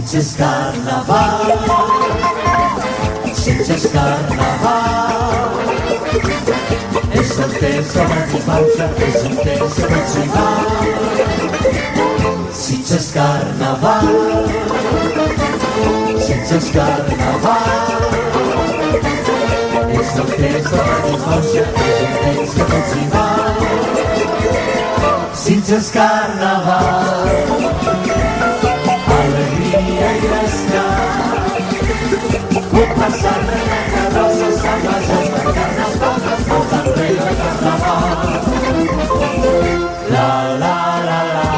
Sitges Carnaval, Sitges Carnaval. És el temps de la Disbauxa, és el temps de l'eximal. Sitges Carnaval, Sitges Carnaval. És el temps de la Disbauxa, és el temps de l'eximal. Sitges Carnaval, alegria i descans. Un passat de carrosses salvatges per carnes poques voltant rei de Carnaval. La la la la.